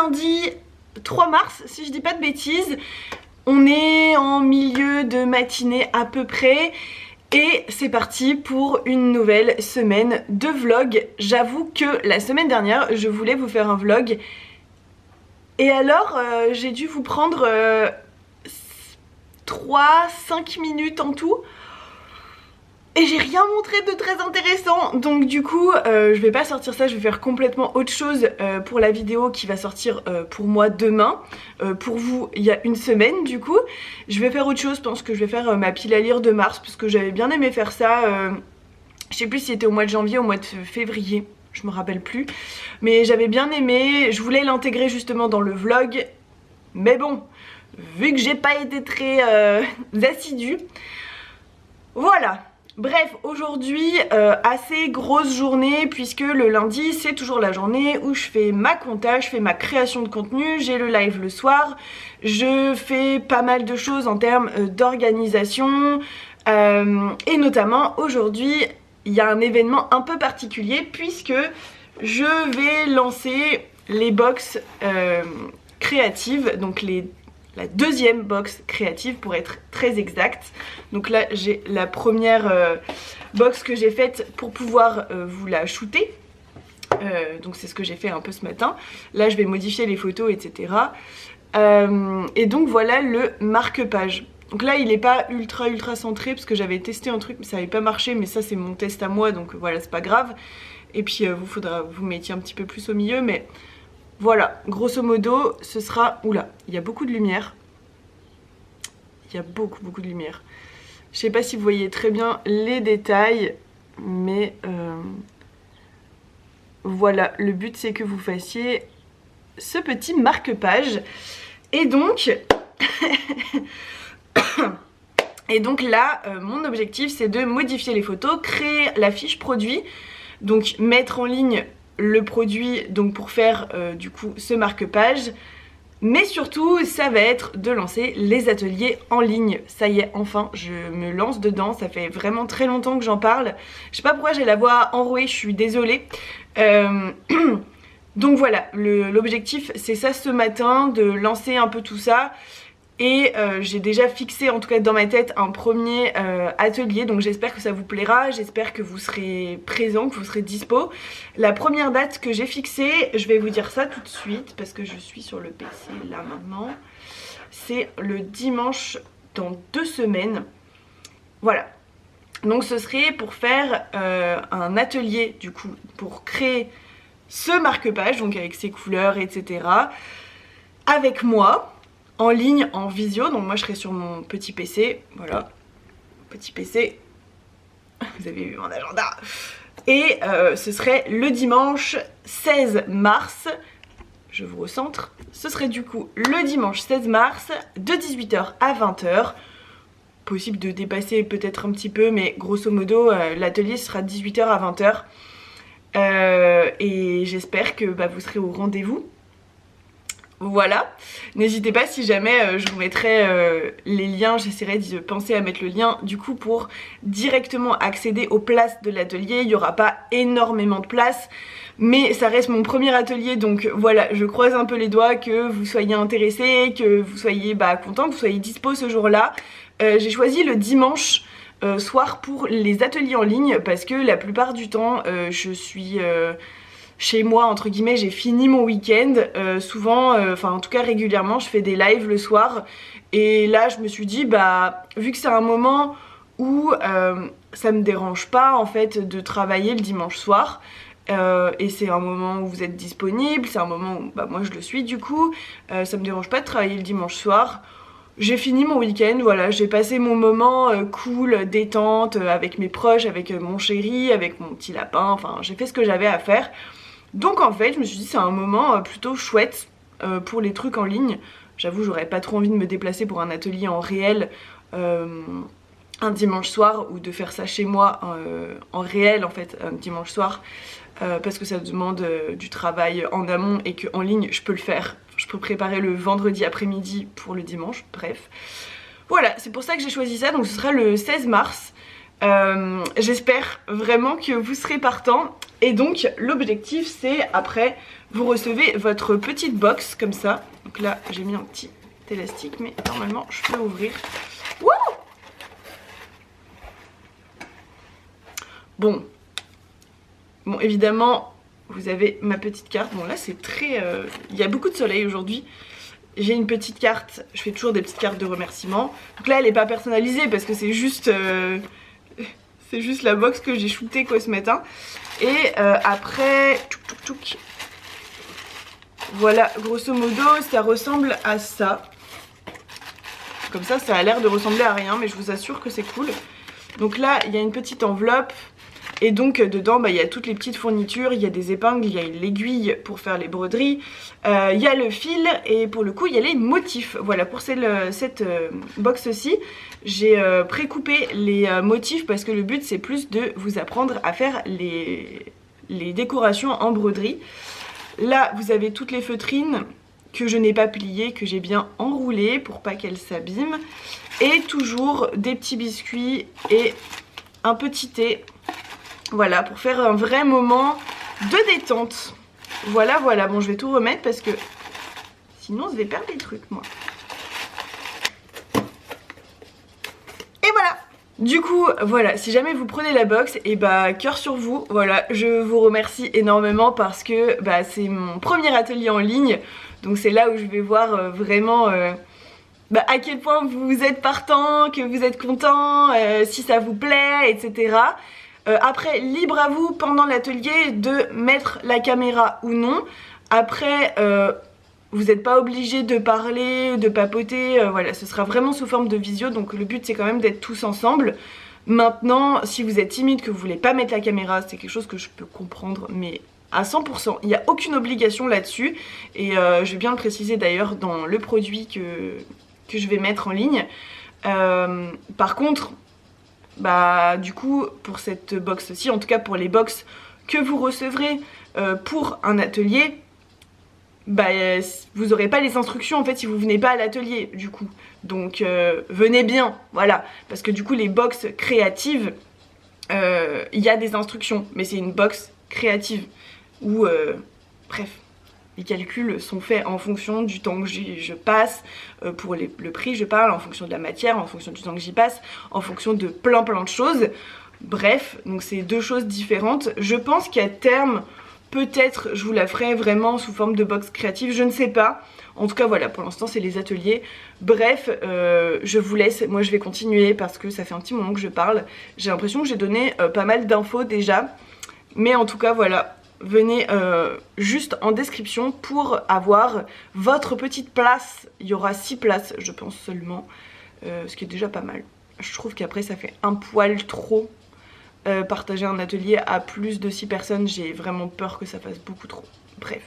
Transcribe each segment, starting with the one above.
lundi 3 mars si je dis pas de bêtises. On est en milieu de matinée à peu près. Et c'est parti pour une nouvelle semaine de vlog. J'avoue que la semaine dernière je voulais vous faire un vlog. Et alors j'ai dû vous prendre 3-5 minutes en tout. Et j'ai rien montré de très intéressant. Donc du coup je vais pas sortir ça, je vais faire complètement autre chose pour la vidéo qui va sortir pour moi demain. Pour vous il y a une semaine du coup. Je vais faire autre chose, je pense que je vais faire ma pile à lire de mars. Parce que j'avais bien aimé faire ça. Je sais plus si c'était au mois de janvier ou au mois de février. Je me rappelle plus. Mais j'avais bien aimé, je voulais l'intégrer justement dans le vlog. Mais bon, vu que j'ai pas été très assidue. Voilà. Bref, aujourd'hui, assez grosse journée puisque le lundi c'est toujours la journée où je fais ma compta, je fais ma création de contenu, j'ai le live le soir, je fais pas mal de choses en termes d'organisation et notamment aujourd'hui il y a un événement un peu particulier puisque je vais lancer les box créatives, donc la deuxième box créative pour être très exact. Donc là j'ai la première box que j'ai faite pour pouvoir vous la shooter. Donc c'est ce que j'ai fait un peu ce matin. Là je vais modifier les photos etc. Et donc voilà le marque-page. Donc là il est pas ultra centré parce que j'avais testé un truc mais ça avait pas marché. Mais ça c'est mon test à moi donc voilà c'est pas grave. Et puis faudra vous mettiez un petit peu plus au milieu mais... Voilà, grosso modo, ce sera... Oula, il y a beaucoup de lumière. Il y a beaucoup de lumière. Je sais pas si vous voyez très bien les détails, mais voilà, le but c'est que vous fassiez ce petit marque-page. Et donc... Et donc là, mon objectif c'est de modifier les photos, créer la fiche produit, donc mettre en ligne... le produit donc pour faire du coup ce marque-page, mais surtout ça va être de lancer les ateliers en ligne. Ça y est, enfin je me lance dedans, ça fait vraiment très longtemps que j'en parle. Je sais pas pourquoi j'ai la voix enrouée, je suis désolée. Donc voilà, l'objectif c'est ça ce matin, de lancer un peu tout ça. Et j'ai déjà fixé en tout cas dans ma tête un premier atelier, donc j'espère que ça vous plaira, j'espère que vous serez présents, que vous serez dispo. La première date que j'ai fixée, je vais vous dire ça tout de suite parce que je suis sur le PC là maintenant, c'est le dimanche dans 2 semaines. Voilà, donc ce serait pour faire un atelier du coup, pour créer ce marque-page, donc avec ses couleurs etc. avec moi. En ligne, en visio, donc moi je serai sur mon petit PC, voilà, petit PC, vous avez vu mon agenda, et ce serait le dimanche 16 mars, je vous recentre, ce serait du coup le dimanche 16 mars de 18 h à 20 h, possible de dépasser peut-être un petit peu, mais grosso modo l'atelier sera de 18 h à 20 h, et j'espère que vous serez au rendez-vous. Voilà, n'hésitez pas si jamais je vous mettrai les liens, j'essaierai de penser à mettre le lien du coup pour directement accéder aux places de l'atelier. Il n'y aura pas énormément de places, mais ça reste mon premier atelier, donc voilà, je croise un peu les doigts que vous soyez intéressés, que vous soyez content, que vous soyez dispo ce jour-là. J'ai choisi le dimanche soir pour les ateliers en ligne parce que la plupart du temps je suis... chez moi entre guillemets, j'ai fini mon week-end, souvent, enfin en tout cas régulièrement je fais des lives le soir et là je me suis dit vu que c'est un moment où ça me dérange pas en fait de travailler le dimanche soir et c'est un moment où vous êtes disponible, c'est un moment où moi je le suis du coup, ça me dérange pas de travailler le dimanche soir. J'ai fini mon week-end, voilà, j'ai passé mon moment cool, détente, avec mes proches, avec mon chéri, avec mon petit lapin, enfin j'ai fait ce que j'avais à faire. Donc en fait je me suis dit c'est un moment plutôt chouette pour les trucs en ligne. J'avoue j'aurais pas trop envie de me déplacer pour un atelier en réel un dimanche soir ou de faire ça chez moi en réel en fait un dimanche soir parce que ça demande du travail en amont et qu'en ligne je peux le faire. Je peux préparer le vendredi après-midi pour le dimanche, bref. Voilà, c'est pour ça que j'ai choisi ça, donc ce sera le 16 mars. J'espère vraiment que vous serez partants. Et donc l'objectif c'est après vous recevez votre petite box comme ça. Donc là j'ai mis un petit élastique mais normalement je peux ouvrir. Wouh! Bon évidemment vous avez ma petite carte. Bon là c'est très... il y a beaucoup de soleil aujourd'hui. J'ai une petite carte, je fais toujours des petites cartes de remerciement. Donc là elle n'est pas personnalisée parce que c'est juste la box que j'ai shootée quoi ce matin. Et après, voilà, grosso modo ça ressemble à ça. Comme ça a l'air de ressembler à rien mais je vous assure que c'est cool. Donc là il y a une petite enveloppe. Et donc dedans il y a toutes les petites fournitures, il y a des épingles, il y a l'aiguille pour faire les broderies, il y a le fil et pour le coup il y a les motifs. Voilà pour cette box-ci, j'ai précoupé les motifs parce que le but c'est plus de vous apprendre à faire les décorations en broderie. Là vous avez toutes les feutrines que je n'ai pas pliées, que j'ai bien enroulées pour pas qu'elles s'abîment. Et toujours des petits biscuits et un petit thé. Voilà, pour faire un vrai moment de détente. Voilà, bon je vais tout remettre parce que sinon je vais perdre des trucs moi. Et voilà. Du coup, voilà, si jamais vous prenez la box, et bah cœur sur vous, voilà, je vous remercie énormément parce que bah, c'est mon premier atelier en ligne. Donc c'est là où je vais voir vraiment... bah, à quel point vous êtes partant, que vous êtes content, si ça vous plaît, etc. Après, libre à vous pendant l'atelier de mettre la caméra ou non. Après, vous n'êtes pas obligé de parler, de papoter, voilà, ce sera vraiment sous forme de visio. Donc le but c'est quand même d'être tous ensemble. Maintenant, si vous êtes timide, que vous voulez pas mettre la caméra, c'est quelque chose que je peux comprendre, mais à 100%, il n'y a aucune obligation là-dessus. Et je vais bien le préciser d'ailleurs dans le produit que je vais mettre en ligne. Par contre... bah du coup pour cette box-ci, en tout cas pour les box que vous recevrez pour un atelier, bah vous n'aurez pas les instructions en fait si vous venez pas à l'atelier du coup. Donc venez bien, voilà, parce que du coup les box créatives, il y a des instructions, mais c'est une box créative où bref. Les calculs sont faits en fonction du temps que je passe, pour le prix je parle, en fonction de la matière, en fonction du temps que j'y passe, en fonction de plein de choses. Bref, donc c'est deux choses différentes. Je pense qu'à terme, peut-être je vous la ferai vraiment sous forme de box créative, je ne sais pas. En tout cas voilà, pour l'instant c'est les ateliers. Bref, je vous laisse, moi je vais continuer parce que ça fait un petit moment que je parle. J'ai l'impression que j'ai donné pas mal d'infos déjà. Mais en tout cas voilà. Venez juste en description pour avoir votre petite place. Il y aura 6 places je pense seulement, ce qui est déjà pas mal. Je trouve qu'après ça fait un poil trop partager un atelier à plus de 6 personnes. J'ai vraiment peur que ça fasse beaucoup trop. Bref.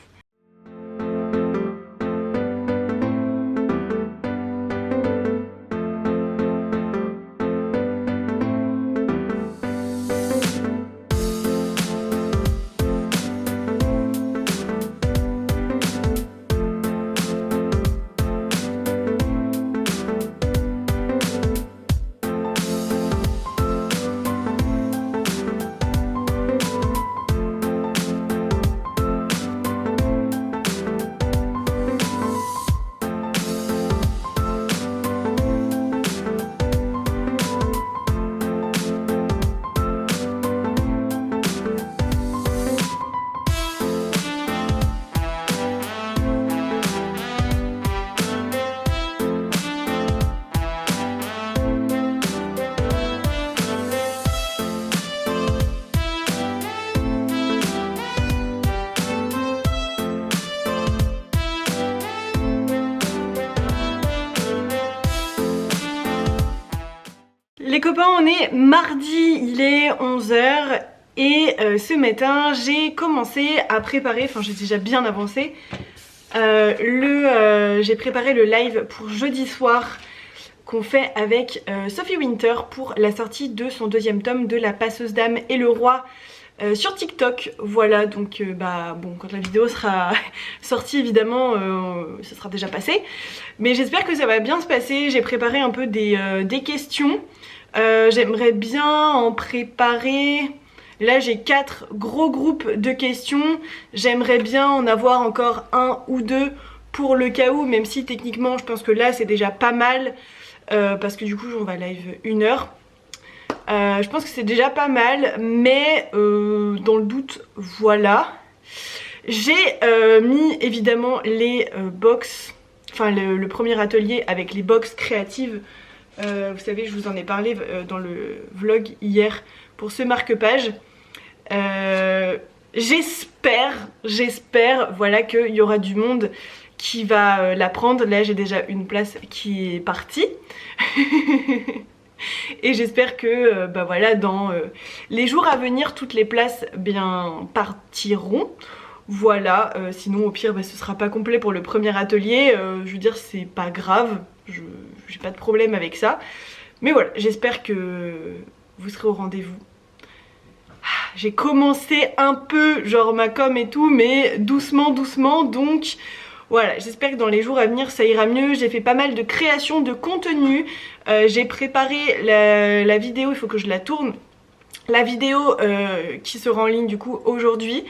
Les copains, on est mardi, il est 11 h et ce matin j'ai commencé à préparer, enfin j'ai déjà bien avancé, j'ai préparé le live pour jeudi soir qu'on fait avec Sophie Winter pour la sortie de son 2e tome de La Passeuse d'âme et le roi sur TikTok. Voilà, donc bah bon, quand la vidéo sera sortie évidemment ça sera déjà passé, mais j'espère que ça va bien se passer. J'ai préparé un peu des questions. J'aimerais bien en préparer Là j'ai 4 gros groupes de questions, j'aimerais bien en avoir encore un ou deux pour le cas où, même si techniquement je pense que là c'est déjà pas mal, parce que du coup on va live 1 heure. Je pense que c'est déjà pas mal, mais dans le doute, voilà. J'ai mis évidemment les box, enfin le premier atelier avec les box créatives. Vous savez, je vous en ai parlé dans le vlog hier pour ce marque-page. J'espère voilà, qu'il y aura du monde qui va la prendre. Là j'ai déjà une place qui est partie. Et j'espère que bah voilà, dans les jours à venir, toutes les places bien partiront. Voilà, sinon au pire bah, ce sera pas complet pour le premier atelier. Je veux dire, c'est pas grave, j'ai pas de problème avec ça. Mais voilà, j'espère que vous serez au rendez-vous. J'ai commencé un peu genre ma com et tout, mais doucement donc voilà, j'espère que dans les jours à venir ça ira mieux. J'ai fait pas mal de création de contenu, j'ai préparé la vidéo, il faut que je la tourne. La vidéo qui sera en ligne du coup aujourd'hui,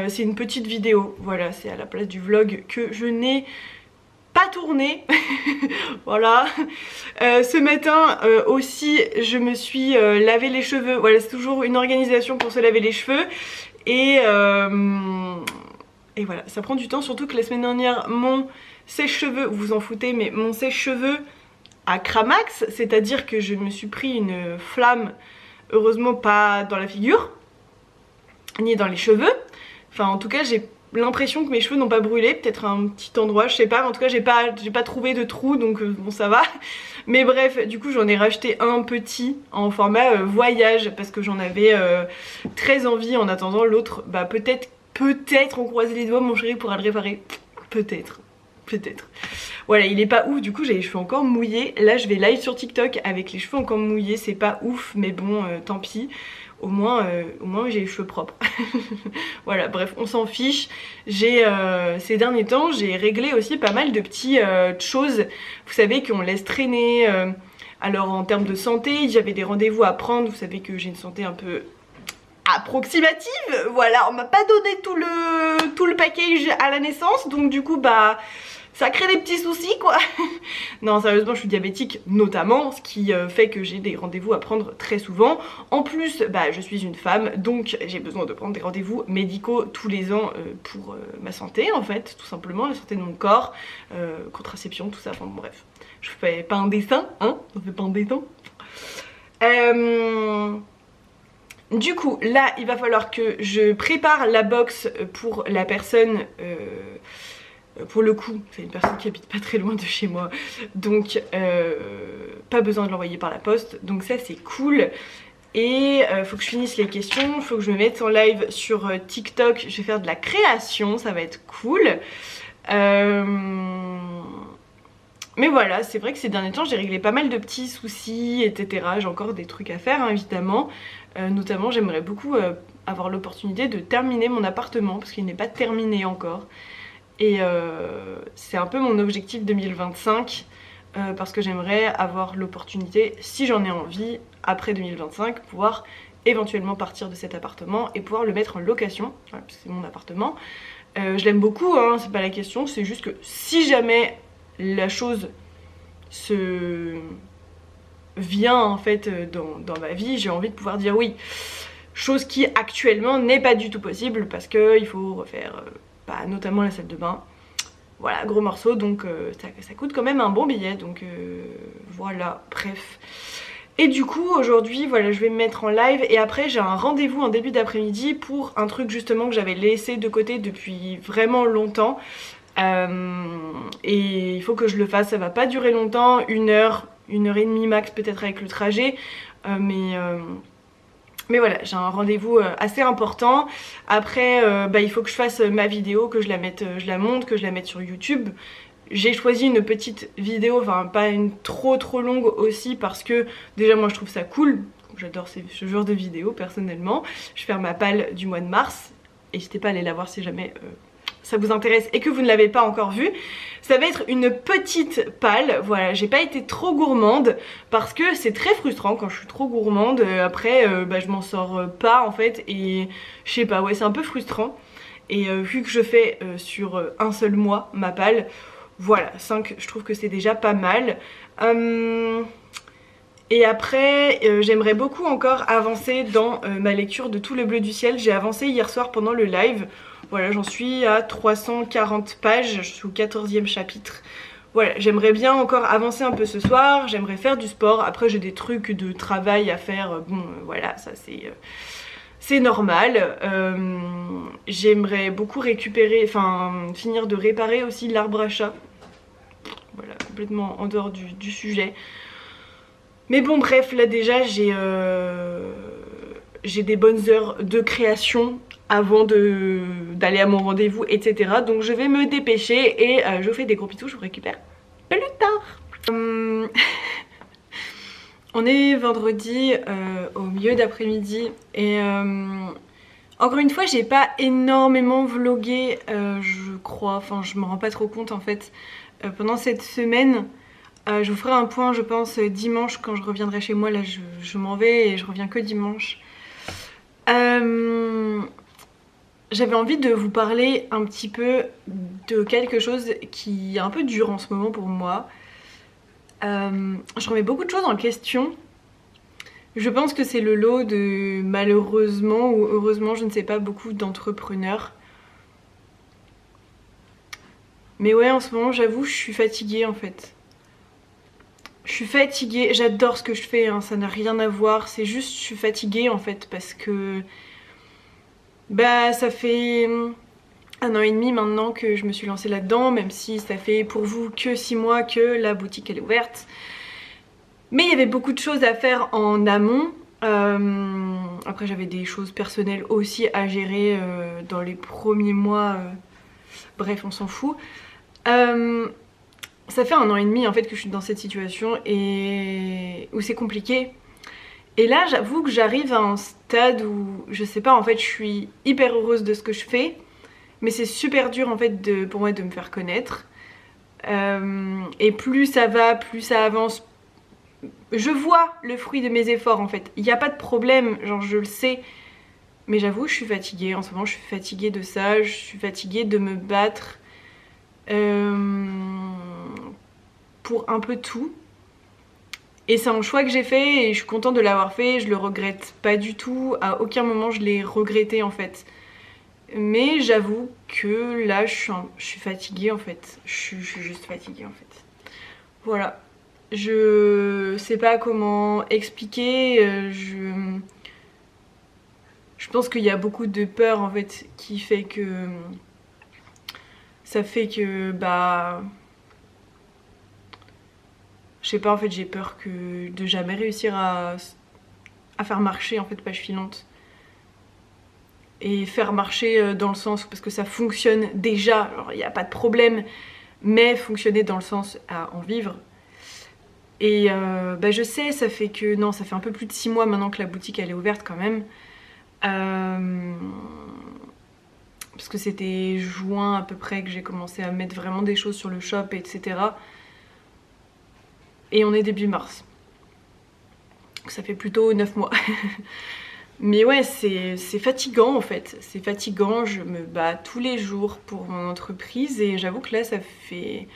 c'est une petite vidéo, voilà, c'est à la place du vlog que je n'ai pas tourné. Voilà. Ce matin aussi je me suis lavé les cheveux, voilà, c'est toujours une organisation pour se laver les cheveux. Et voilà, ça prend du temps, surtout que la semaine dernière, mon sèche-cheveux, vous vous en foutez, mais mon sèche-cheveux a cramax, c'est-à-dire que je me suis pris une flamme, heureusement pas dans la figure, ni dans les cheveux. Enfin, en tout cas, j'ai l'impression que mes cheveux n'ont pas brûlé, peut-être un petit endroit, je sais pas, en tout cas, j'ai pas trouvé de trou, donc bon, ça va. Mais bref, du coup, j'en ai racheté un petit en format voyage, parce que j'en avais très envie. En attendant, l'autre, bah peut-être on croise les doigts, mon chéri pourra le réparer. Peut-être. Voilà, il est pas ouf, du coup j'ai les cheveux encore mouillés. Là je vais live sur TikTok avec les cheveux encore mouillés, c'est pas ouf, mais bon, tant pis. Au moins j'ai les cheveux propres. Voilà, bref, on s'en fiche. Ces derniers temps, j'ai réglé aussi pas mal de petites choses, vous savez, qu'on laisse traîner. Alors en termes de santé, j'avais des rendez-vous à prendre, vous savez que j'ai une santé un peu approximative, voilà, on m'a pas donné tout le package à la naissance, donc du coup bah ça crée des petits soucis quoi. Non, sérieusement, je suis diabétique notamment, ce qui fait que j'ai des rendez-vous à prendre très souvent. En plus, bah je suis une femme, donc j'ai besoin de prendre des rendez-vous médicaux tous les ans pour ma santé en fait, tout simplement, la santé de mon corps, contraception, tout ça, enfin bon, bref. Je fais pas un dessin, hein, on fait pas un dessin. Du coup, là, il va falloir que je prépare la box pour la personne, pour le coup, c'est une personne qui habite pas très loin de chez moi, donc pas besoin de l'envoyer par la poste, donc ça c'est cool. Et faut que je finisse les questions, faut que je me mette en live sur TikTok, je vais faire de la création, ça va être cool. Mais voilà, c'est vrai que ces derniers temps j'ai réglé pas mal de petits soucis, etc. J'ai encore des trucs à faire hein, évidemment. Notamment j'aimerais beaucoup avoir l'opportunité de terminer mon appartement parce qu'il n'est pas terminé encore. Et c'est un peu mon objectif 2025 parce que j'aimerais avoir l'opportunité, si j'en ai envie, après 2025, pouvoir éventuellement partir de cet appartement et pouvoir le mettre en location, voilà, parce que c'est mon appartement. Je l'aime beaucoup, hein, c'est pas la question, c'est juste que si jamais la chose se vient en fait dans ma vie, j'ai envie de pouvoir dire oui. Chose qui actuellement n'est pas du tout possible parce qu'il faut refaire bah, notamment la salle de bain. Voilà, gros morceau, donc ça coûte quand même un bon billet, donc voilà, bref. Et du coup aujourd'hui voilà, je vais me mettre en live et après j'ai un rendez-vous en début d'après-midi pour un truc justement que j'avais laissé de côté depuis vraiment longtemps. Et il faut que je le fasse, ça va pas durer longtemps, 1 heure, 1 heure et demie max peut-être avec le trajet, mais voilà, j'ai un rendez-vous assez important. Après bah, il faut que je fasse ma vidéo, que je la monte, que je la mette sur YouTube. J'ai choisi une petite vidéo, enfin pas une trop longue aussi parce que déjà moi je trouve ça cool. J'adore ce genre de vidéo personnellement. Je vais faire ma palle du mois de mars. N'hésitez pas à aller la voir si jamais ça vous intéresse et que vous ne l'avez pas encore vu, ça va être une petite palle. Voilà, j'ai pas été trop gourmande parce que c'est très frustrant quand je suis trop gourmande. Après, je m'en sors pas en fait et je sais pas, ouais, c'est un peu frustrant. Et vu que je fais sur un seul mois ma palle, voilà, 5, je trouve que c'est déjà pas mal. Et après, j'aimerais beaucoup encore avancer dans ma lecture de Tout le bleu du ciel. J'ai avancé hier soir pendant le live. Voilà, j'en suis à 340 pages, je suis au 14e chapitre. Voilà, j'aimerais bien encore avancer un peu ce soir, j'aimerais faire du sport. Après, j'ai des trucs de travail à faire, bon, voilà, ça c'est normal. J'aimerais beaucoup récupérer, enfin, finir de réparer aussi l'arbre à chat. Voilà, complètement en dehors du sujet. Mais bon, bref, là déjà j'ai des bonnes heures de création avant d'aller à mon rendez-vous, etc. Donc je vais me dépêcher et je vous fais des gros bisous, je vous récupère plus tard. On est vendredi au milieu d'après-midi et encore une fois j'ai pas énormément vlogué, je crois, enfin je me rends pas trop compte en fait pendant cette semaine. Je vous ferai un point je pense dimanche quand je reviendrai chez moi. Là je m'en vais et je reviens que dimanche. J'avais envie de vous parler un petit peu de quelque chose qui est un peu dur en ce moment pour moi. Je remets beaucoup de choses en question. Je pense que c'est le lot de malheureusement ou heureusement, je ne sais pas, beaucoup d'entrepreneurs. Mais ouais, en ce moment j'avoue je suis fatiguée en fait. Je suis fatiguée, j'adore ce que je fais, hein, ça n'a rien à voir, c'est juste je suis fatiguée en fait parce que ça fait 1 an et demi maintenant que je me suis lancée là-dedans, même si ça fait pour vous que 6 mois que la boutique elle est ouverte. Mais il y avait beaucoup de choses à faire en amont. Après j'avais des choses personnelles aussi à gérer dans les premiers mois, bref on s'en fout. Ça fait 1 an et demi en fait que je suis dans cette situation et où c'est compliqué. Et là j'avoue que j'arrive à un stade où je sais pas, en fait je suis hyper heureuse de ce que je fais, mais c'est super dur en fait pour moi de me faire connaître. Et plus ça va, plus ça avance, je vois le fruit de mes efforts en fait. Il n'y a pas de problème, genre je le sais. Mais j'avoue je suis fatiguée en ce moment, je suis fatiguée de ça, je suis fatiguée de me battre. Pour un peu tout. Et c'est un choix que j'ai fait et je suis contente de l'avoir fait, je le regrette pas du tout, à aucun moment je l'ai regretté en fait. Mais j'avoue que là je suis fatiguée en fait, je suis juste fatiguée en fait. Voilà, je sais pas comment expliquer, je pense qu'il y a beaucoup de peur en fait qui fait que ça fait que je sais pas, en fait j'ai peur de jamais réussir à faire marcher en fait Page Filante. Et faire marcher dans le sens, parce que ça fonctionne déjà, il n'y a pas de problème, mais fonctionner dans le sens à en vivre. Et je sais, ça fait un peu plus de 6 mois maintenant que la boutique elle est ouverte quand même. Parce que c'était juin à peu près que j'ai commencé à mettre vraiment des choses sur le shop, etc. Et on est début mars. Donc ça fait plutôt 9 mois. Mais ouais, c'est fatigant en fait. C'est fatigant, je me bats tous les jours pour mon entreprise et j'avoue que là ça fait...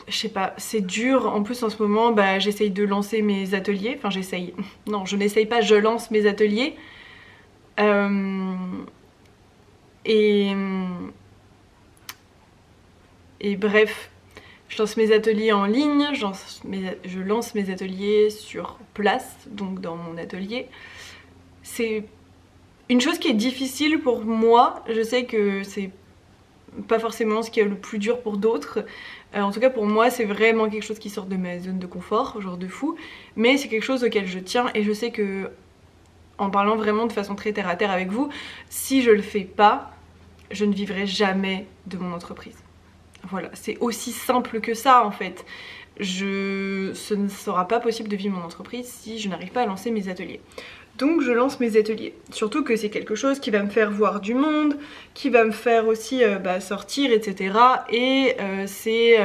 Je sais pas, c'est dur. En plus en ce moment, j'essaye de lancer mes ateliers. Enfin j'essaye. Non, je n'essaye pas, je lance mes ateliers. Et bref, je lance mes ateliers en ligne, je lance mes ateliers sur place, donc dans mon atelier. C'est une chose qui est difficile pour moi, je sais que c'est pas forcément ce qui est le plus dur pour d'autres. En tout cas pour moi c'est vraiment quelque chose qui sort de ma zone de confort, genre de fou. Mais c'est quelque chose auquel je tiens et je sais que, en parlant vraiment de façon très terre à terre avec vous, si je le fais pas, je ne vivrai jamais de mon entreprise. Voilà, c'est aussi simple que ça en fait. Ce ne sera pas possible de vivre mon entreprise si je n'arrive pas à lancer mes ateliers. Donc je lance mes ateliers. Surtout que c'est quelque chose qui va me faire voir du monde, qui va me faire aussi sortir, etc. Et c'est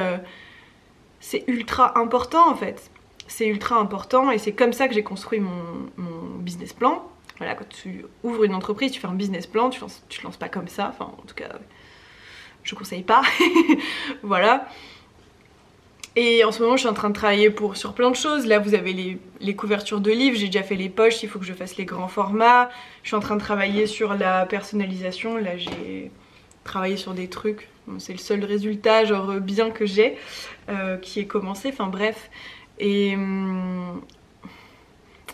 ultra important en fait. C'est ultra important et c'est comme ça que j'ai construit mon business plan. Voilà, quand tu ouvres une entreprise, tu fais un business plan, tu te lances pas comme ça. Enfin, en tout cas, je conseille pas. Voilà. Et en ce moment je suis en train de travailler sur plein de choses. Là vous avez les couvertures de livres, j'ai déjà fait les poches, il faut que je fasse les grands formats. Je suis en train de travailler sur la personnalisation, là j'ai travaillé sur des trucs. Bon, c'est le seul résultat genre bien que j'ai, qui est commencé, enfin bref. Et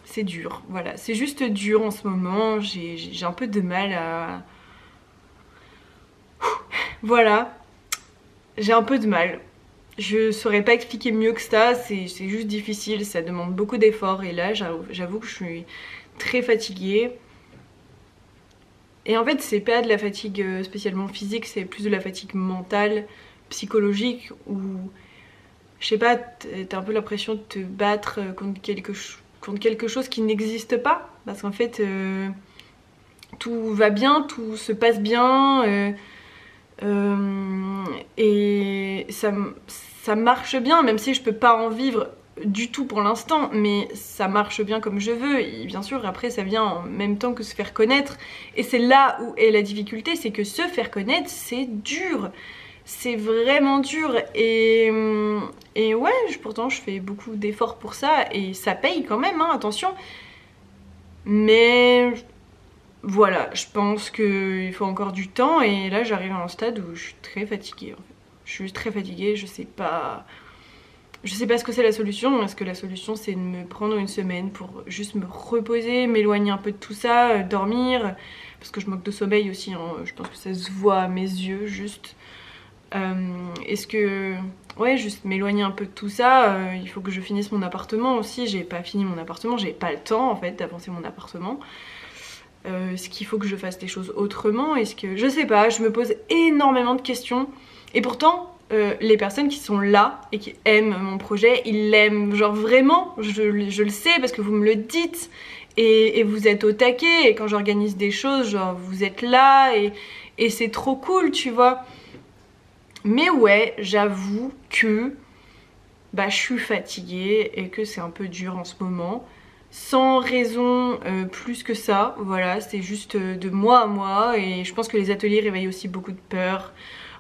c'est dur, voilà, c'est juste dur en ce moment, j'ai un peu de mal à... Voilà, j'ai un peu de mal. Je saurais pas expliquer mieux que ça, c'est juste difficile, ça demande beaucoup d'efforts et là j'avoue que je suis très fatiguée. Et en fait c'est pas de la fatigue spécialement physique, c'est plus de la fatigue mentale, psychologique, où je sais pas, t'as un peu l'impression de te battre contre quelque chose qui n'existe pas. Parce qu'en fait tout va bien, tout se passe bien, et ça marche bien, même si je peux pas en vivre du tout pour l'instant, mais ça marche bien comme je veux. Et bien sûr après ça vient en même temps que se faire connaître, et c'est là où est la difficulté, c'est que se faire connaître c'est dur, c'est vraiment dur. Et ouais, pourtant je fais beaucoup d'efforts pour ça et ça paye quand même, hein, attention. Mais voilà, je pense qu'il faut encore du temps et là j'arrive à un stade où je suis très fatiguée en fait. Je suis très fatiguée, je sais pas ce que c'est la solution. Est-ce que la solution c'est de me prendre une semaine pour juste me reposer, m'éloigner un peu de tout ça, dormir, parce que je manque de sommeil aussi, hein. Je pense que ça se voit à mes yeux juste. Est-ce que... Ouais, juste m'éloigner un peu de tout ça, il faut que je finisse mon appartement aussi, j'ai pas fini mon appartement, j'ai pas le temps en fait d'avancer mon appartement. Est-ce qu'il faut que je fasse des choses autrement? Est-ce que... Je sais pas, je me pose énormément de questions. Et pourtant, les personnes qui sont là et qui aiment mon projet, ils l'aiment genre vraiment, je le sais parce que vous me le dites. Et vous êtes au taquet, et quand j'organise des choses, genre vous êtes là, et c'est trop cool, tu vois. Mais ouais, j'avoue que je suis fatiguée et que c'est un peu dur en ce moment. Sans raison plus que ça, voilà, c'est juste de moi à moi. Et je pense que les ateliers réveillent aussi beaucoup de peur.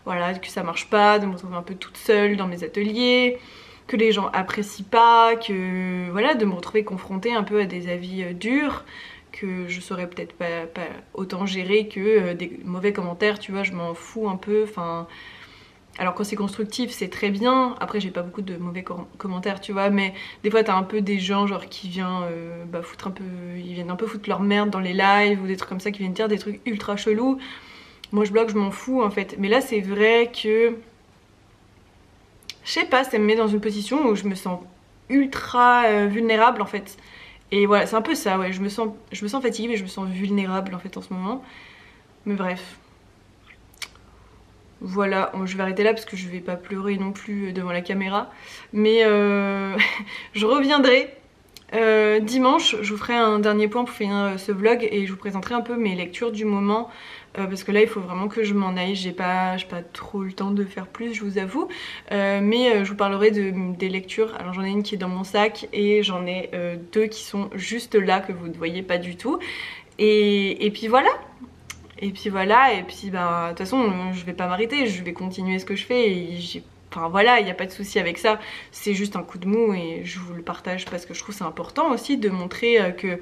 Voilà, que ça marche pas, de me retrouver un peu toute seule dans mes ateliers, que les gens apprécient pas, que voilà, de me retrouver confrontée un peu à des avis durs, que je saurais peut-être pas autant gérer que des mauvais commentaires, tu vois, je m'en fous un peu, enfin... Alors quand c'est constructif c'est très bien, après j'ai pas beaucoup de mauvais commentaires tu vois, mais des fois t'as un peu des gens genre qui viennent foutre un peu, ils viennent un peu foutre leur merde dans les lives ou des trucs comme ça, qui viennent dire des trucs ultra chelous. Moi je bloque, je m'en fous en fait, mais là c'est vrai que je sais pas, ça me met dans une position où je me sens ultra vulnérable en fait. Et voilà, c'est un peu ça, ouais, je me sens fatiguée mais je me sens vulnérable en fait en ce moment. Mais bref. Voilà, je vais arrêter là parce que je vais pas pleurer non plus devant la caméra. Mais je reviendrai dimanche, je vous ferai un dernier point pour finir ce vlog et je vous présenterai un peu mes lectures du moment. Parce que là il faut vraiment que je m'en aille, j'ai pas trop le temps de faire plus, je vous avoue. Mais je vous parlerai des lectures. Alors j'en ai une qui est dans mon sac et j'en ai deux qui sont juste là que vous ne voyez pas du tout. Et puis voilà. Et puis voilà, et puis de toute façon je vais pas m'arrêter, je vais continuer ce que je fais et enfin voilà, il n'y a pas de souci avec ça, c'est juste un coup de mou et je vous le partage parce que je trouve c'est important aussi de montrer que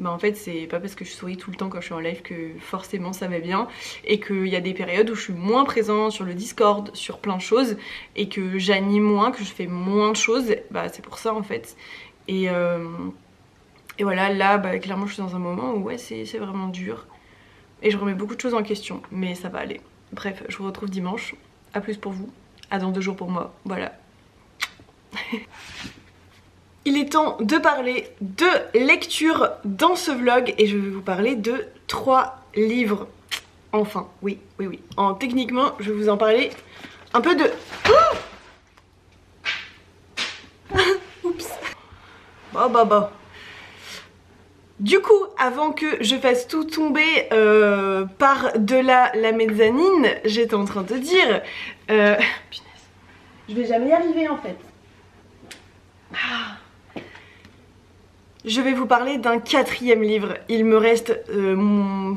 en fait c'est pas parce que je souris tout le temps quand je suis en live que forcément ça va bien, et qu'il y a des périodes où je suis moins présente sur le Discord, sur plein de choses, et que j'anime moins, que je fais moins de choses, c'est pour ça en fait. Et voilà, là clairement je suis dans un moment où ouais c'est vraiment dur. Et je remets beaucoup de choses en question, mais ça va aller. Bref, je vous retrouve dimanche. A plus pour vous, à dans 2 jours pour moi, voilà. Il est temps de parler de lecture dans ce vlog et je vais vous parler de 3 livres. Enfin, oui. Techniquement, je vais vous en parler un peu de... Oups. Bah. Du coup, avant que je fasse tout tomber par-delà la mezzanine, j'étais en train de dire... punaise, je vais jamais y arriver en fait. Je vais vous parler d'un 4e livre. Il me reste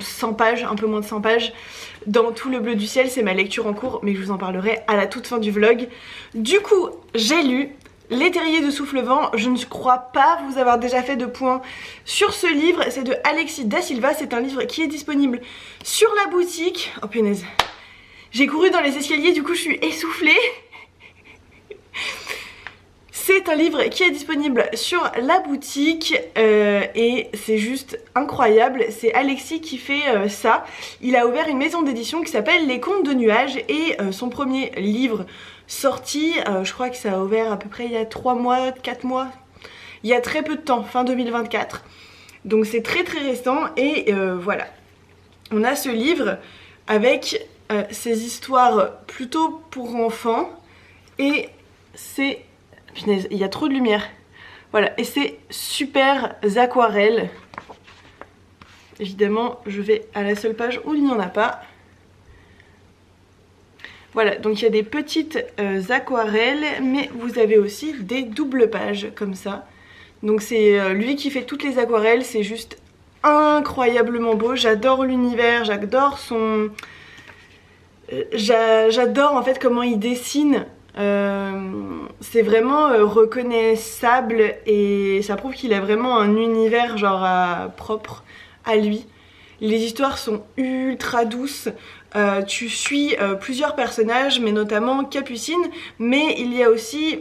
100 pages, un peu moins de 100 pages. Dans Tout le bleu du ciel, c'est ma lecture en cours, mais je vous en parlerai à la toute fin du vlog. Du coup, j'ai lu Les Terriers de Soufflevent. Je ne crois pas vous avoir déjà fait de point sur ce livre. C'est de Alexis Da Silva. C'est un livre qui est disponible sur la boutique. Oh punaise. J'ai couru dans les escaliers, du coup je suis essoufflée. C'est un livre qui est disponible sur la boutique et c'est juste incroyable. C'est Alexis qui fait ça. Il a ouvert une maison d'édition qui s'appelle Les Contes de Nuages et son premier livre sorti, je crois que ça a ouvert à peu près il y a 3 mois, 4 mois, il y a très peu de temps, fin 2024. Donc c'est très très récent et voilà. On a ce livre avec ces histoires plutôt pour enfants et c'est... Punaise, il y a trop de lumière. Voilà, et c'est super aquarelles. Évidemment, je vais à la seule page où il n'y en a pas. Voilà, donc il y a des petites aquarelles, mais vous avez aussi des doubles pages comme ça. Donc c'est lui qui fait toutes les aquarelles, c'est juste incroyablement beau. J'adore l'univers, j'adore son... J'adore en fait comment il dessine. C'est vraiment reconnaissable et ça prouve qu'il a vraiment un univers genre propre à lui. Les histoires sont ultra douces, tu suis plusieurs personnages mais notamment Capucine, mais il y a aussi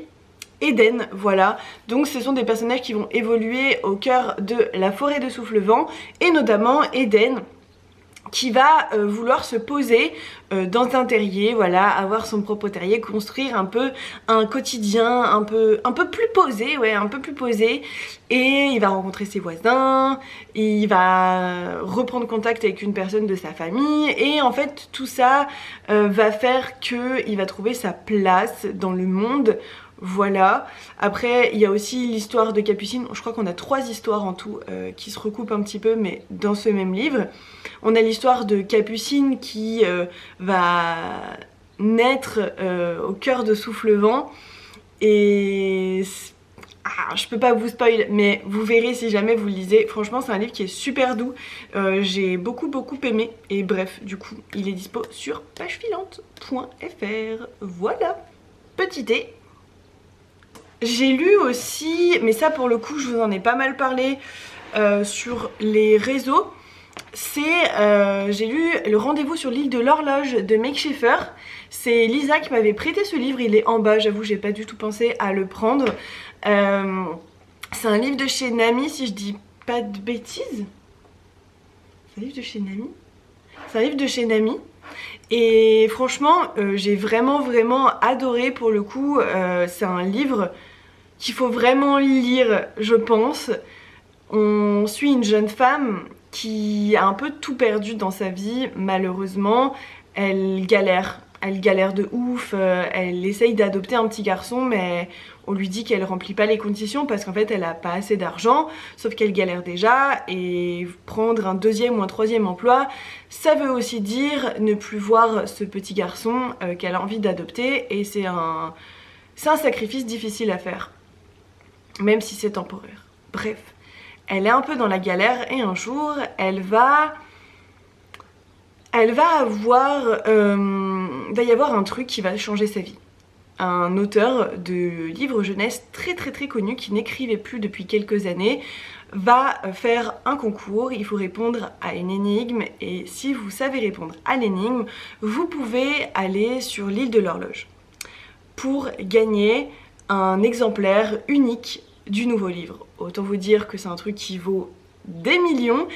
Eden, voilà. Donc ce sont des personnages qui vont évoluer au cœur de la forêt de Soufflevent et notamment Eden qui va vouloir se poser dans un terrier, voilà, avoir son propre terrier, construire un peu un quotidien un peu plus posé, ouais, un peu plus posé. Et il va rencontrer ses voisins, il va reprendre contact avec une personne de sa famille et en fait tout ça va faire qu'il va trouver sa place dans le monde. Voilà, après il y a aussi l'histoire de Capucine, je crois qu'on a 3 histoires en tout qui se recoupent un petit peu mais dans ce même livre. On a l'histoire de Capucine qui va naître au cœur de Soufflevent et... je peux pas vous spoil mais vous verrez si jamais vous le lisez. Franchement c'est un livre qui est super doux, j'ai beaucoup aimé et bref du coup il est dispo sur pagefilante.fr. Voilà, petit thé. J'ai lu aussi, mais ça pour le coup je vous en ai pas mal parlé sur les réseaux, j'ai lu Le Rendez-vous sur l'île de l'horloge de Meg Schaeffer. C'est Lisa qui m'avait prêté ce livre, il est en bas, j'avoue j'ai pas du tout pensé à le prendre. C'est un livre de chez Nami si je dis pas de bêtises. C'est un livre de chez Nami. C'est un livre de chez Nami. Et franchement j'ai vraiment adoré pour le coup. C'est un livre qu'il faut vraiment lire je pense. On suit une jeune femme qui a un peu tout perdu dans sa vie malheureusement. Elle galère de ouf, elle essaye d'adopter un petit garçon mais on lui dit qu'elle remplit pas les conditions parce qu'en fait elle a pas assez d'argent, sauf qu'elle galère déjà et prendre un 2e ou un 3e emploi ça veut aussi dire ne plus voir ce petit garçon qu'elle a envie d'adopter et c'est un sacrifice difficile à faire même si c'est temporaire. Bref, elle est un peu dans la galère et un jour elle va avoir, va y avoir un truc qui va changer sa vie. Un auteur de livres jeunesse très connu qui n'écrivait plus depuis quelques années va faire un concours, il faut répondre à une énigme et si vous savez répondre à l'énigme, vous pouvez aller sur l'île de l'horloge pour gagner un exemplaire unique du nouveau livre. Autant vous dire que c'est un truc qui vaut des millions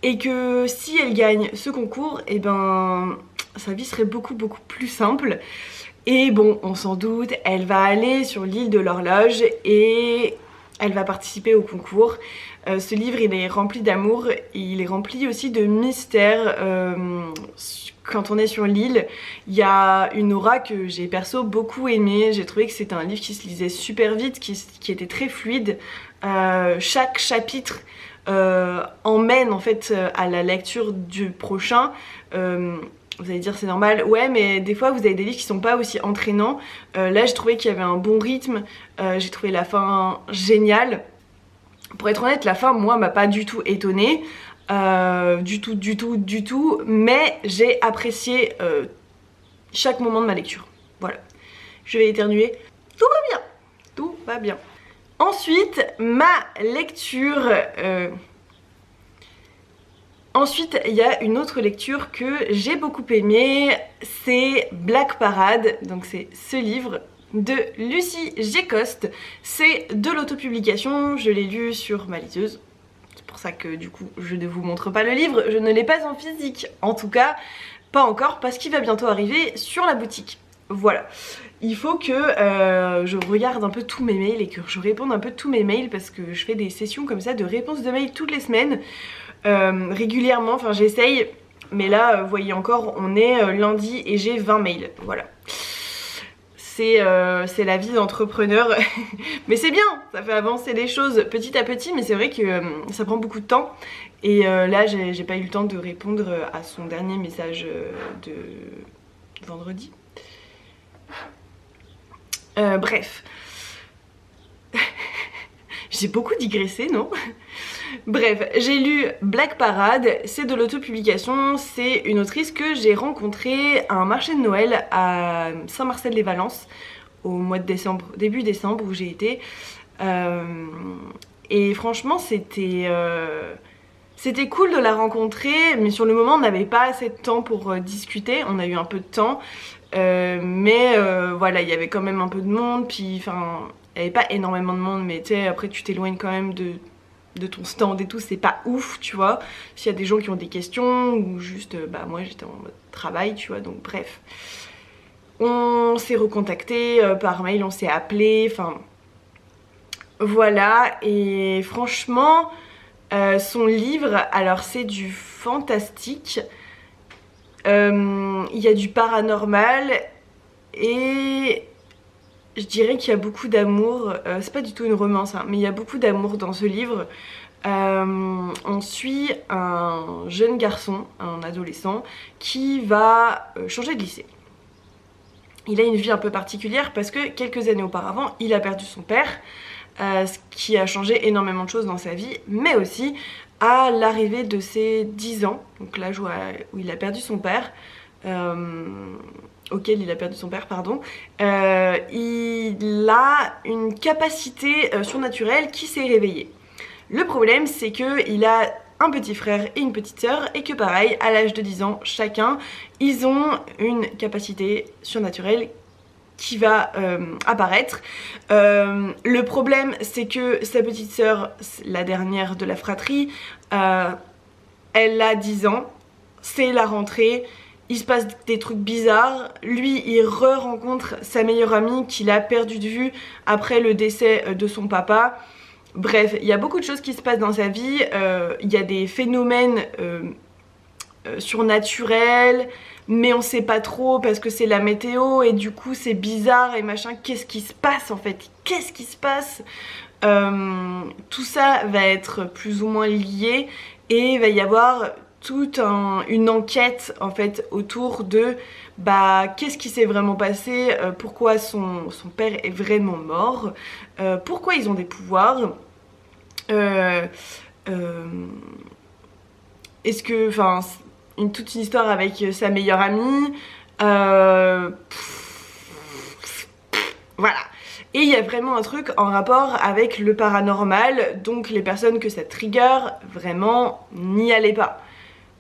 et que si elle gagne ce concours, et ben sa vie serait beaucoup plus simple. Et bon, on s'en doute, elle va aller sur l'île de l'horloge et elle va participer au concours. Ce livre il est rempli d'amour, il est rempli aussi de mystère. Quand on est sur l'île, il y a une aura que j'ai perso beaucoup aimée. J'ai trouvé que c'était un livre qui se lisait super vite, qui était très fluide. Chaque chapitre emmène en fait à la lecture du prochain. Vous allez dire c'est normal, ouais, mais des fois vous avez des livres qui sont pas aussi entraînants. Là j'ai trouvé qu'il y avait un bon rythme, j'ai trouvé la fin géniale. Pour être honnête, la fin moi m'a pas du tout étonnée, du tout, mais j'ai apprécié chaque moment de ma lecture. Voilà, je vais éternuer, tout va bien, tout va bien. Ensuite, ma lecture... Ensuite, il y a une autre lecture que j'ai beaucoup aimée, c'est Black Parade, donc c'est ce livre de Lucy Gécoste. C'est de l'autopublication, je l'ai lu sur ma liseuse, c'est pour ça que du coup je ne vous montre pas le livre, je ne l'ai pas en physique, en tout cas pas encore parce qu'il va bientôt arriver sur la boutique. Voilà, il faut que je regarde un peu tous mes mails et que je réponde un peu tous mes mails parce que je fais des sessions comme ça de réponse de mails toutes les semaines. Régulièrement, enfin j'essaye, mais là vous voyez encore on est lundi et j'ai 20 mails, voilà. C'est la vie d'entrepreneur, mais c'est bien, ça fait avancer les choses petit à petit, mais c'est vrai que ça prend beaucoup de temps. Et là j'ai pas eu le temps de répondre à son dernier message de vendredi. Bref. J'ai beaucoup digressé, non? Bref, j'ai lu Black Parade, c'est de l'autopublication, c'est une autrice que j'ai rencontrée à un marché de Noël à Saint-Marcel-les-Valences au mois de décembre, début décembre où j'ai été. Et franchement c'était cool de la rencontrer, mais sur le moment on n'avait pas assez de temps pour discuter, on a eu un peu de temps. Mais voilà, il y avait quand même un peu de monde, puis enfin, il n'y avait pas énormément de monde, mais tu sais, après tu t'éloignes quand même de ton stand et tout, c'est pas ouf, tu vois. S'il y a des gens qui ont des questions, ou juste, bah moi j'étais en mode travail, tu vois, donc bref. On s'est recontacté par mail, on s'est appelé, enfin, voilà, et franchement, son livre, alors c'est du fantastique. Il y a du paranormal et je dirais qu'il y a beaucoup d'amour. C'est pas du tout une romance, hein, mais il y a beaucoup d'amour dans ce livre. On suit un jeune garçon, un adolescent, qui va changer de lycée. Il a une vie un peu particulière parce que quelques années auparavant, il a perdu son père, ce qui a changé énormément de choses dans sa vie, mais aussi à l'arrivée de ses 10 ans, donc l'âge où il a perdu son père, auquel il a perdu son père, pardon, il a une capacité surnaturelle qui s'est réveillée. Le problème, c'est qu'il a un petit frère et une petite sœur, et que pareil, à l'âge de 10 ans, chacun, ils ont une capacité surnaturelle qui va apparaître. Le problème, c'est que sa petite sœur, la dernière de la fratrie, elle a 10 ans, c'est la rentrée, il se passe des trucs bizarres, lui il re-rencontre sa meilleure amie qu'il a perdu de vue après le décès de son papa. Bref, il y a beaucoup de choses qui se passent dans sa vie, il y a des phénomènes surnaturels, mais on sait pas trop parce que c'est la météo et du coup c'est bizarre et machin. Qu'est-ce qui se passe en fait? Qu'est-ce qui se passe? Tout ça va être plus ou moins lié et il va y avoir toute une enquête en fait autour de bah qu'est-ce qui s'est vraiment passé, pourquoi son père est vraiment mort, pourquoi ils ont des pouvoirs, est-ce que, enfin, toute une histoire avec sa meilleure amie, voilà. Et il y a vraiment un truc en rapport avec le paranormal, donc les personnes que ça trigger, vraiment, n'y allez pas.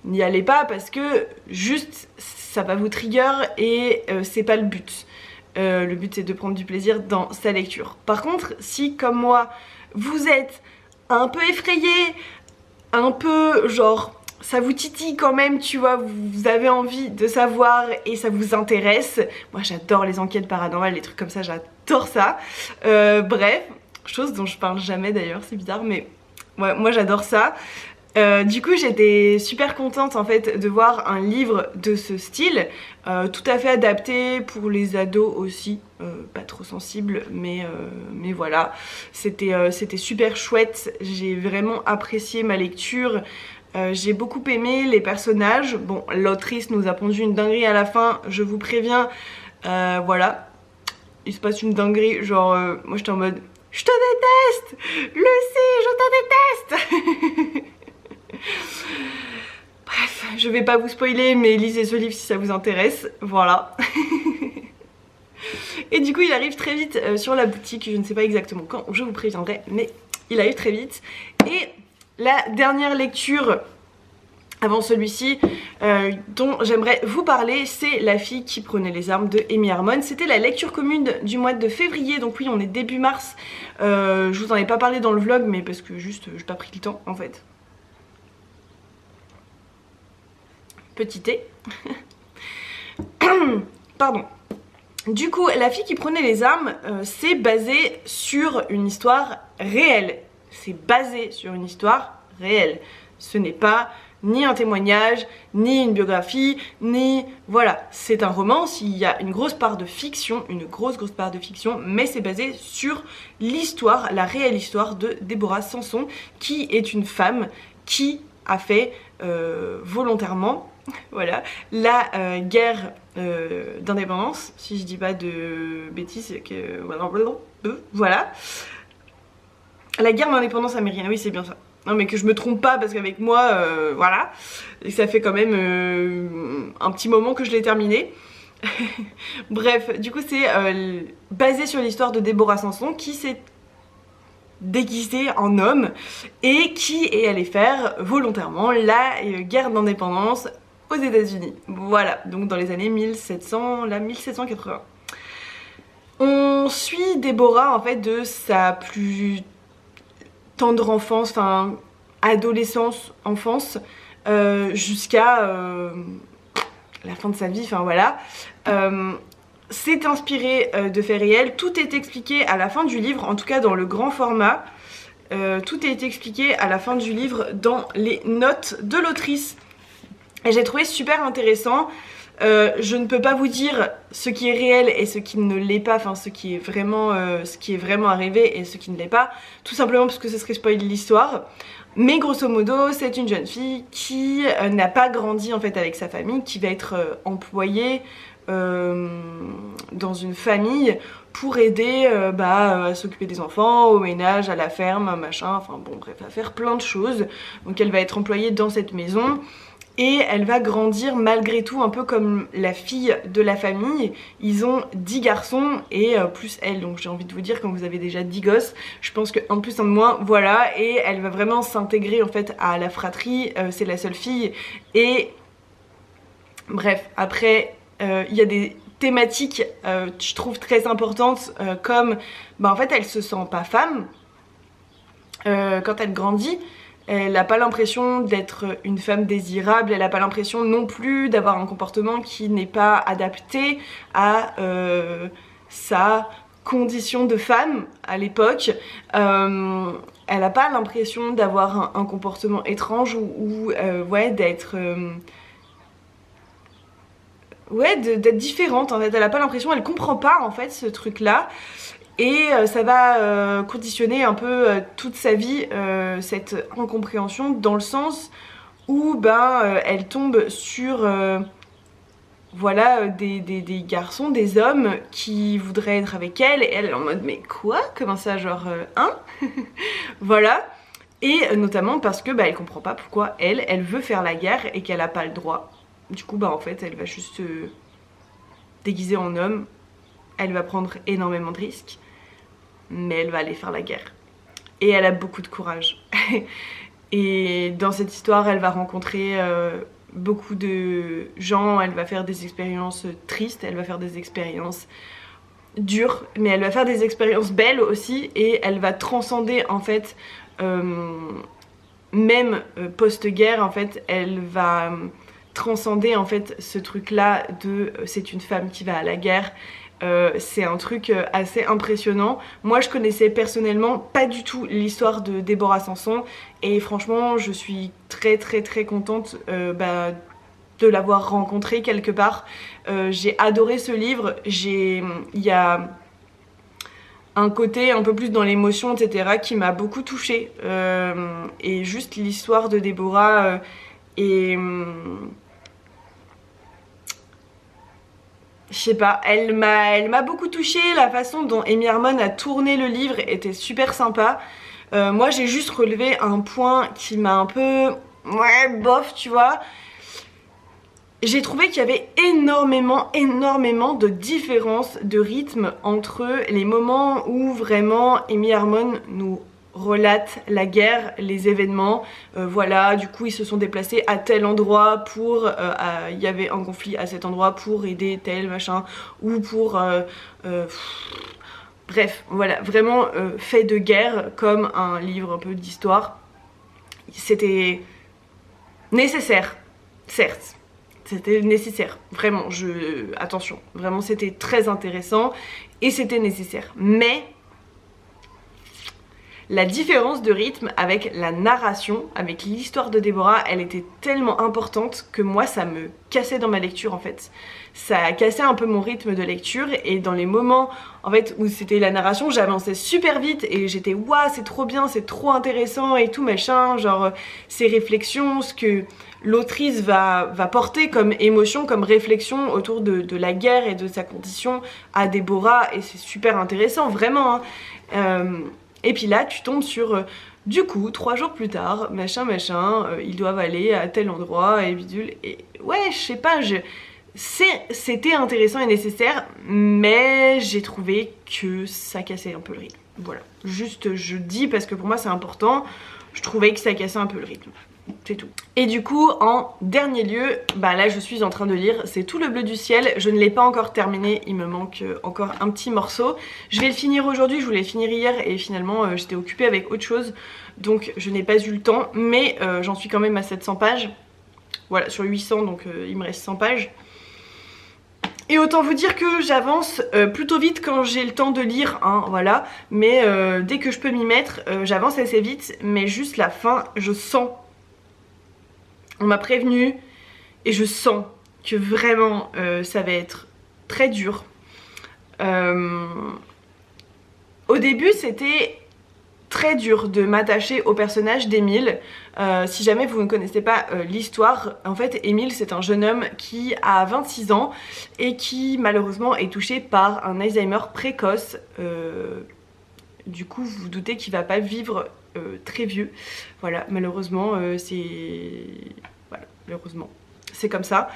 N'y allez pas parce que juste ça va vous trigger et c'est pas le but. Le but c'est de prendre du plaisir dans sa lecture. Par contre, si comme moi, vous êtes un peu effrayé, un peu genre ça vous titille quand même, tu vois, vous avez envie de savoir et ça vous intéresse. Moi j'adore les enquêtes paranormales, les trucs comme ça, j'adore ça. Bref, chose dont je parle jamais d'ailleurs, c'est bizarre, mais ouais, moi j'adore ça. Du coup j'étais super contente en fait de voir un livre de ce style, tout à fait adapté pour les ados aussi, pas trop sensibles mais voilà, c'était super chouette, j'ai vraiment apprécié ma lecture. J'ai beaucoup aimé les personnages. Bon, l'autrice nous a pondu une dinguerie à la fin, je vous préviens. Voilà, il se passe une dinguerie, genre moi j'étais en mode je te déteste Lucy, je te déteste. Bref, je vais pas vous spoiler, mais lisez ce livre si ça vous intéresse, voilà. Et du coup il arrive très vite sur la boutique, je ne sais pas exactement quand, je vous préviendrai, mais il arrive très vite. Et la dernière lecture avant celui-ci dont j'aimerais vous parler, c'est La fille qui prenait les armes de Amy Harmon. C'était la lecture commune du mois de février, donc oui on est début mars. Je vous en ai pas parlé dans le vlog, mais parce que juste j'ai pas pris le temps en fait. Petit thé. Pardon. Du coup, La fille qui prenait les armes, c'est basé sur une histoire réelle. C'est basé sur une histoire réelle. Ce n'est pas ni un témoignage, ni une biographie, ni... Voilà, c'est un roman, il y a une grosse part de fiction, une grosse part de fiction, mais c'est basé sur l'histoire, la réelle histoire de Deborah Sanson, qui est une femme qui a fait volontairement, voilà, la guerre d'indépendance, si je dis pas de bêtises, voilà, la guerre d'indépendance américaine, oui c'est bien ça. Non mais que je me trompe pas parce qu'avec moi, voilà, et ça fait quand même un petit moment que je l'ai terminé. Bref, du coup c'est basé sur l'histoire de Deborah Sanson qui s'est déguisée en homme et qui est allée faire volontairement la guerre d'indépendance aux États-Unis. Voilà, donc dans les années 1780. On suit Deborah en fait de sa plus tendre enfance, enfin adolescence, enfance, jusqu'à la fin de sa vie, enfin voilà. C'est inspiré de faits réels, tout est expliqué à la fin du livre, en tout cas dans le grand format. Tout est expliqué à la fin du livre dans les notes de l'autrice. Et j'ai trouvé super intéressant. Je ne peux pas vous dire ce qui est réel et ce qui ne l'est pas, enfin ce qui est vraiment arrivé et ce qui ne l'est pas, tout simplement parce que ce serait spoiler l'histoire. Mais grosso modo, c'est une jeune fille qui n'a pas grandi en fait avec sa famille, qui va être employée dans une famille pour aider à s'occuper des enfants, au ménage, à la ferme, machin, enfin bon bref, à faire plein de choses. Donc elle va être employée dans cette maison. Et elle va grandir malgré tout un peu comme la fille de la famille. Ils ont 10 garçons et plus elle. Donc j'ai envie de vous dire, quand vous avez déjà 10 gosses, je pense que 1 plus 1 de moins, voilà. Et elle va vraiment s'intégrer en fait à la fratrie. C'est la seule fille. Et bref, après, il y a des thématiques, je trouve très importantes, comme, en fait, elle se sent pas femme quand elle grandit. Elle n'a pas l'impression d'être une femme désirable, elle n'a pas l'impression non plus d'avoir un comportement qui n'est pas adapté à sa condition de femme à l'époque. Elle n'a pas l'impression d'avoir un comportement étrange ou ouais, d'être différente en fait. Elle n'a pas l'impression, elle comprend pas en fait ce truc là. Et ça va conditionner un peu toute sa vie, cette incompréhension, dans le sens où elle tombe sur voilà, des garçons, des hommes qui voudraient être avec elle, et elle est en mode mais quoi? Comment ça, genre hein? Voilà. Et notamment parce que elle comprend pas pourquoi elle veut faire la guerre et qu'elle a pas le droit. Du coup en fait elle va juste se déguiser en homme, elle va prendre énormément de risques, mais elle va aller faire la guerre. Et elle a beaucoup de courage. Et dans cette histoire, elle va rencontrer beaucoup de gens, elle va faire des expériences tristes, elle va faire des expériences dures, mais elle va faire des expériences belles aussi, et elle va transcender en fait, même post-guerre en fait, elle va transcender en fait ce truc là de c'est une femme qui va à la guerre. C'est un truc assez impressionnant. Moi je connaissais personnellement pas du tout l'histoire de Déborah Sanson et franchement je suis très contente de l'avoir rencontrée quelque part. J'ai adoré ce livre, il y a un côté un peu plus dans l'émotion etc qui m'a beaucoup touchée et juste l'histoire de Déborah est... je sais pas, elle m'a beaucoup touchée, la façon dont Amy Harmon a tourné le livre était super sympa. Moi j'ai juste relevé un point qui m'a un peu... ouais, bof, tu vois. J'ai trouvé qu'il y avait énormément de différences de rythme entre les moments où vraiment Amy Harmon nous relate la guerre, les événements, voilà, du coup ils se sont déplacés à tel endroit pour, il y avait un conflit à cet endroit pour aider tel machin, ou pour, bref, voilà, vraiment fait de guerre comme un livre un peu d'histoire. C'était nécessaire, certes. C'était nécessaire, vraiment, attention, vraiment c'était très intéressant et c'était nécessaire. Mais la différence de rythme avec la narration, avec l'histoire de Déborah, elle était tellement importante que moi ça me cassait dans ma lecture en fait. Ça a cassé un peu mon rythme de lecture et dans les moments en fait où c'était la narration, j'avançais super vite et j'étais waouh c'est trop bien, c'est trop intéressant et tout machin, genre ces réflexions, ce que l'autrice va porter comme émotion, comme réflexion autour de la guerre et de sa condition à Déborah et c'est super intéressant vraiment hein. Et puis là tu tombes sur du coup 3 jours plus tard machin ils doivent aller à tel endroit et bidule et ouais je sais pas, c'était intéressant et nécessaire mais j'ai trouvé que ça cassait un peu le rythme, voilà, juste je dis parce que pour moi c'est important, je trouvais que ça cassait un peu le rythme. C'est tout. Et du coup en dernier lieu, bah là je suis en train de lire C'est tout le bleu du ciel. Je ne l'ai pas encore terminé, il me manque encore un petit morceau. Je vais le finir aujourd'hui, je voulais le finir hier et finalement j'étais occupée avec autre chose donc je n'ai pas eu le temps, mais j'en suis quand même à 700 pages. Voilà, sur 800 donc il me reste 100 pages. Et autant vous dire que j'avance plutôt vite quand j'ai le temps de lire, hein, voilà. Mais dès que je peux m'y mettre, j'avance assez vite. Mais juste la fin, je sens. On m'a prévenu et je sens que vraiment ça va être très dur. Au début c'était très dur de m'attacher au personnage d'Émile. Si jamais vous ne connaissez pas l'histoire, en fait Émile c'est un jeune homme qui a 26 ans et qui malheureusement est touché par un Alzheimer précoce. Du coup vous vous doutez qu'il va pas vivre très vieux. Voilà, malheureusement voilà, malheureusement c'est comme ça.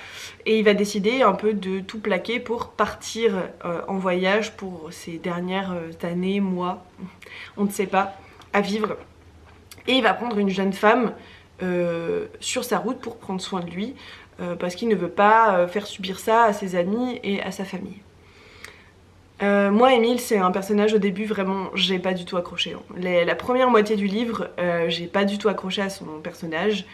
Et il va décider un peu de tout plaquer pour partir en voyage pour ces dernières années, mois, on ne sait pas, à vivre. Et il va prendre une jeune femme sur sa route pour prendre soin de lui parce qu'il ne veut pas faire subir ça à ses amis et à sa famille. Moi Émile c'est un personnage au début vraiment j'ai pas du tout accroché. La première moitié du livre j'ai pas du tout accroché à son personnage.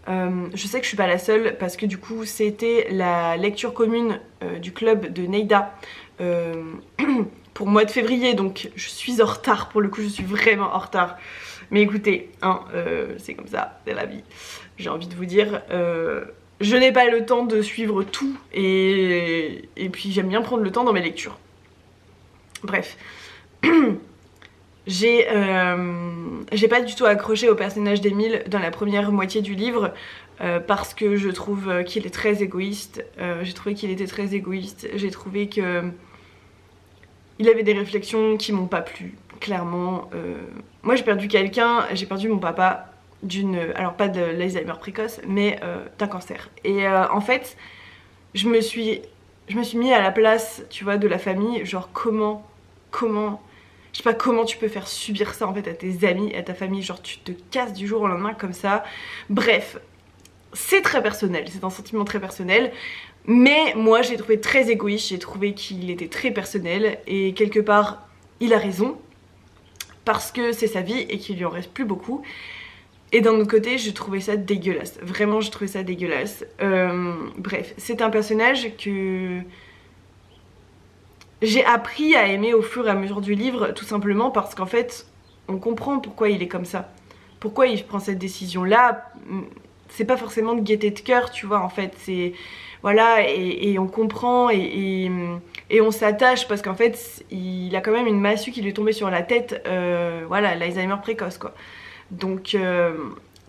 Je sais que je suis pas la seule parce que du coup c'était la lecture commune du club de Neida pour le mois de février donc je suis en retard, pour le coup je suis vraiment en retard. Mais écoutez, hein, c'est comme ça, c'est la vie. J'ai envie de vous dire, je n'ai pas le temps de suivre tout et puis j'aime bien prendre le temps dans mes lectures. Bref, j'ai pas du tout accroché au personnage d'Émile dans la première moitié du livre parce que je trouve qu'il est très égoïste. J'ai trouvé qu'il était très égoïste, j'ai trouvé que il avait des réflexions qui m'ont pas plu, clairement. Moi j'ai perdu quelqu'un, j'ai perdu mon papa alors pas de l'Alzheimer précoce, mais d'un cancer. Et en fait, je me suis mis à la place, tu vois, de la famille, genre comment, je sais pas comment tu peux faire subir ça en fait à tes amis, à ta famille, genre tu te casses du jour au lendemain comme ça. Bref, c'est très personnel, c'est un sentiment très personnel. Mais moi j'ai trouvé très égoïste, j'ai trouvé qu'il était très personnel et quelque part il a raison parce que c'est sa vie et qu'il lui en reste plus beaucoup. Et d'un autre côté j'ai trouvé ça dégueulasse, vraiment j'ai trouvé ça dégueulasse. Bref, c'est un personnage que j'ai appris à aimer au fur et à mesure du livre, tout simplement parce qu'en fait on comprend pourquoi il est comme ça, pourquoi il prend cette décision là. C'est pas forcément de gaieté de cœur, tu vois, en fait, c'est... Voilà, et on comprend et on s'attache parce qu'en fait, il a quand même une massue qui lui est tombée sur la tête, voilà, l'Alzheimer précoce, quoi. Donc,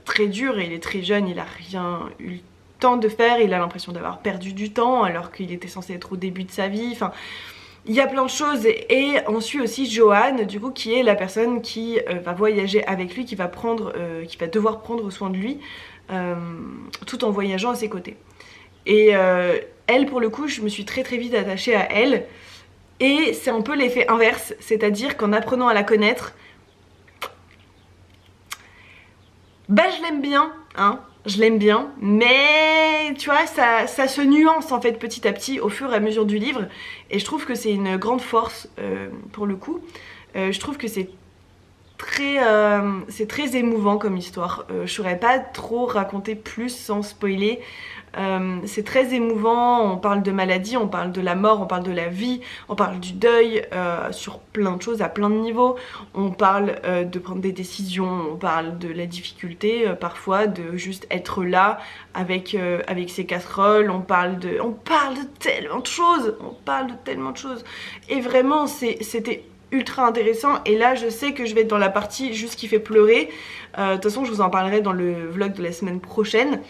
très dur, et il est très jeune, il a rien eu le temps de faire, il a l'impression d'avoir perdu du temps alors qu'il était censé être au début de sa vie, enfin... Il y a plein de choses, et on suit aussi Johan, du coup, qui est la personne qui va voyager avec lui, qui va devoir prendre soin de lui, tout en voyageant à ses côtés. Et elle, pour le coup, je me suis très vite attachée à elle, et c'est un peu l'effet inverse, c'est-à-dire qu'en apprenant à la connaître, bah je l'aime bien, hein. Je l'aime bien, mais tu vois, ça se nuance en fait petit à petit au fur et à mesure du livre, et je trouve que c'est une grande force pour le coup. Je trouve que c'est très émouvant comme histoire. Je saurais pas trop raconter plus sans spoiler. C'est très émouvant, on parle de maladie, on parle de la mort, on parle de la vie, on parle du deuil, sur plein de choses, à plein de niveaux. On parle de prendre des décisions, on parle de la difficulté parfois de juste être là avec ses casseroles, on parle de tellement de choses, et vraiment c'était ultra intéressant. Et là je sais que je vais être dans la partie juste qui fait pleurer. De toute façon je vous en parlerai dans le vlog de la semaine prochaine.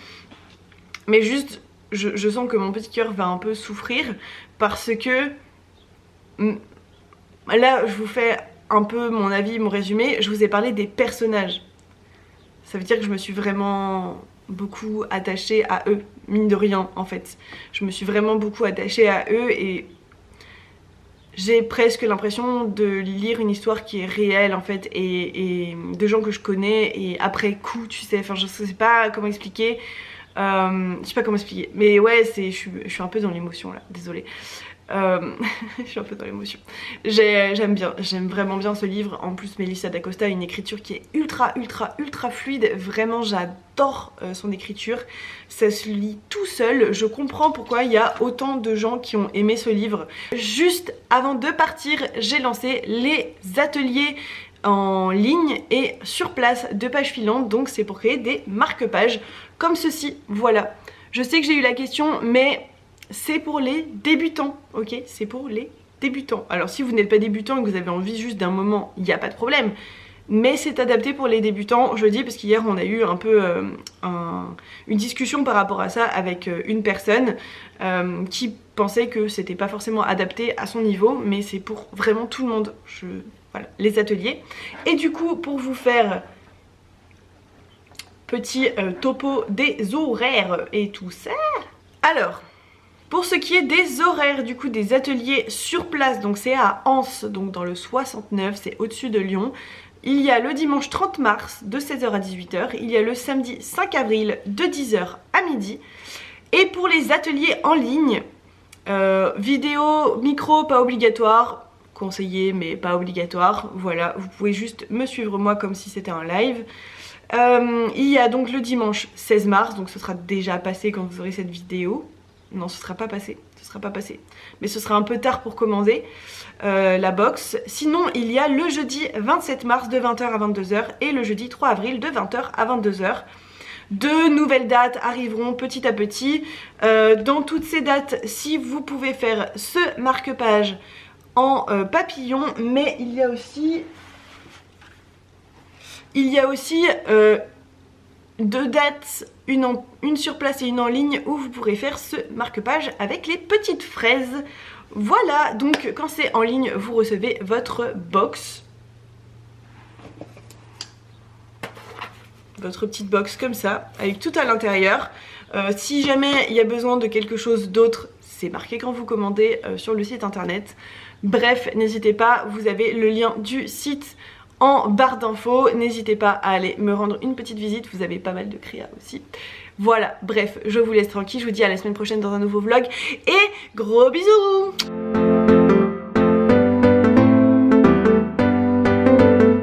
Mais juste, je sens que mon petit cœur va un peu souffrir parce que là, je vous fais un peu mon avis, mon résumé. Je vous ai parlé des personnages. Ça veut dire que je me suis vraiment beaucoup attachée à eux, mine de rien en fait. Je me suis vraiment beaucoup attachée à eux, et j'ai presque l'impression de lire une histoire qui est réelle en fait, et de gens que je connais, et après coup, tu sais, enfin je sais pas comment expliquer. Je sais pas comment expliquer, mais ouais, je suis un peu dans l'émotion là, désolée. Je suis un peu dans l'émotion. J'aime vraiment bien ce livre. En plus, Melissa d'Acosta a une écriture qui est ultra fluide. Vraiment, j'adore son écriture. Ça se lit tout seul. Je comprends pourquoi il y a autant de gens qui ont aimé ce livre. Juste avant de partir, j'ai lancé les ateliers en ligne et sur place de pages filantes, donc c'est pour créer des marque-pages comme ceci, voilà. Je sais que j'ai eu la question, mais c'est pour les débutants, ok? C'est pour les débutants. Alors si vous n'êtes pas débutant et que vous avez envie juste d'un moment, il n'y a pas de problème, mais c'est adapté pour les débutants, je le dis parce qu'hier on a eu un peu une discussion par rapport à ça avec une personne qui pensait que c'était pas forcément adapté à son niveau, mais c'est pour vraiment tout le monde. Voilà, les ateliers. Et du coup, pour vous faire petit topo des horaires et tout ça. Alors, pour ce qui est des horaires, du coup, des ateliers sur place, donc c'est à Anse, donc dans le 69, c'est au-dessus de Lyon. Il y a le dimanche 30 mars de 16h à 18h. Il y a le samedi 5 avril de 10h à midi. Et pour les ateliers en ligne, vidéo, micro, pas obligatoire. Conseillé mais pas obligatoire, voilà, vous pouvez juste me suivre moi comme si c'était un live. Il y a donc le dimanche 16 mars, donc ce sera déjà passé quand vous aurez cette vidéo. Non, ce sera pas passé, mais ce sera un peu tard pour commander la box. Sinon il y a le jeudi 27 mars de 20h à 22h et le jeudi 3 avril de 20h à 22h. De nouvelles dates arriveront petit à petit. Dans toutes ces dates, si vous pouvez faire ce marque-page en papillon, mais il y a aussi deux dates, une sur place et une en ligne, où vous pourrez faire ce marque-page avec les petites fraises. Voilà, donc quand c'est en ligne, vous recevez votre box. Votre petite box comme ça, avec tout à l'intérieur. Si jamais il y a besoin de quelque chose d'autre, c'est marqué quand vous commandez sur le site internet. Bref, n'hésitez pas, vous avez le lien du site en barre d'infos. N'hésitez pas à aller me rendre une petite visite, vous avez pas mal de créa aussi. Voilà, bref, je vous laisse tranquille, je vous dis à la semaine prochaine dans un nouveau vlog et gros bisous.